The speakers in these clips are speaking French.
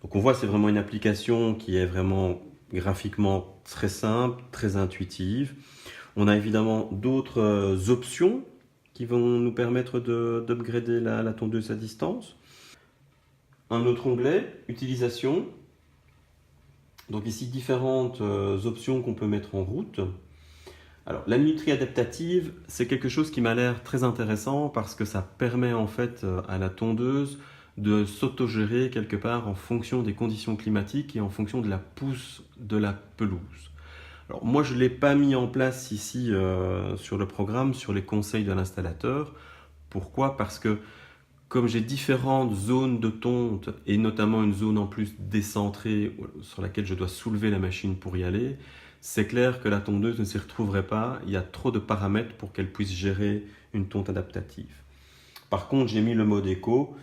Donc on voit, c'est vraiment une application qui est vraiment graphiquement très simple, très intuitive. On a évidemment d'autres options qui vont nous permettre d'upgrader la tondeuse à distance. Un autre onglet, utilisation. Donc ici, différentes options qu'on peut mettre en route. Alors, la minuterie adaptative, c'est quelque chose qui m'a l'air très intéressant parce que ça permet en fait à la tondeuse de s'autogérer quelque part en fonction des conditions climatiques et en fonction de la pousse de la pelouse. Alors moi je ne l'ai pas mis en place ici sur le programme, sur les conseils de l'installateur. Pourquoi? Parce que comme j'ai différentes zones de tonte et notamment une zone en plus décentrée sur laquelle je dois soulever la machine pour y aller, c'est clair que la tondeuse ne s'y retrouverait pas. Il y a trop de paramètres pour qu'elle puisse gérer une tonte adaptative. Par contre, j'ai mis le mode éco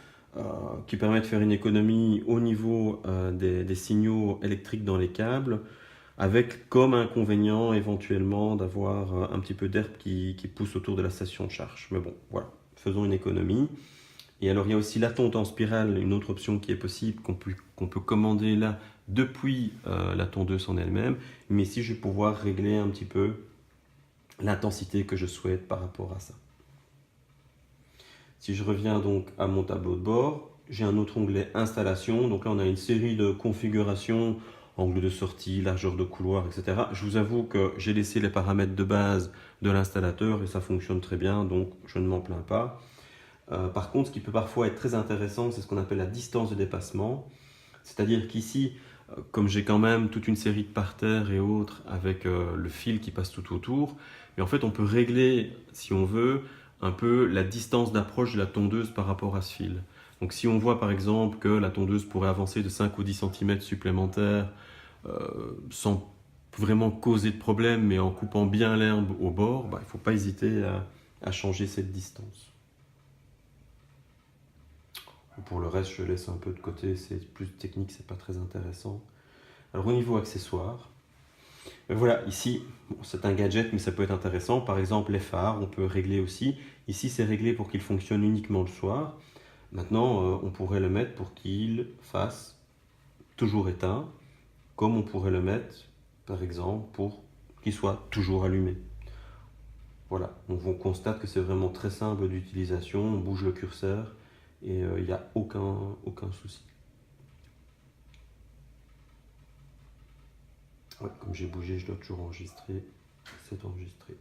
qui permet de faire une économie au niveau des signaux électriques dans les câbles, avec comme inconvénient éventuellement d'avoir un petit peu d'herbe qui pousse autour de la station de charge. Mais bon, voilà, faisons une économie. Et alors il y a aussi la tonte en spirale, une autre option qui est possible, qu'on peut commander là depuis la tondeuse en elle-même. Mais ici, je vais pouvoir régler un petit peu l'intensité que je souhaite par rapport à ça. Si je reviens donc à mon tableau de bord, j'ai un autre onglet installation. Donc là, on a une série de configurations, angle de sortie, largeur de couloir, etc. Je vous avoue que j'ai laissé les paramètres de base de l'installateur et ça fonctionne très bien, donc je ne m'en plains pas. Par contre, ce qui peut parfois être très intéressant, c'est ce qu'on appelle la distance de dépassement. C'est-à-dire qu'ici, comme j'ai quand même toute une série de parterres et autres avec le fil qui passe tout autour, mais en fait on peut régler, si on veut, un peu la distance d'approche de la tondeuse par rapport à ce fil. Donc si on voit par exemple que la tondeuse pourrait avancer de 5 ou 10 cm supplémentaires sans vraiment causer de problème, mais en coupant bien l'herbe au bord, il ne faut pas hésiter à changer cette distance. Pour le reste, je laisse un peu de côté, c'est plus technique, c'est pas très intéressant. Alors au niveau accessoires, voilà, ici, bon, c'est un gadget, mais ça peut être intéressant. Par exemple, les phares, on peut régler aussi. Ici, c'est réglé pour qu'il fonctionne uniquement le soir. Maintenant, on pourrait le mettre pour qu'il fasse toujours éteint, comme on pourrait le mettre, par exemple, pour qu'il soit toujours allumé. Voilà, donc on constate que c'est vraiment très simple d'utilisation, on bouge le curseur et il n'y a aucun souci. Ouais, comme j'ai bougé, je dois toujours enregistrer. C'est enregistré.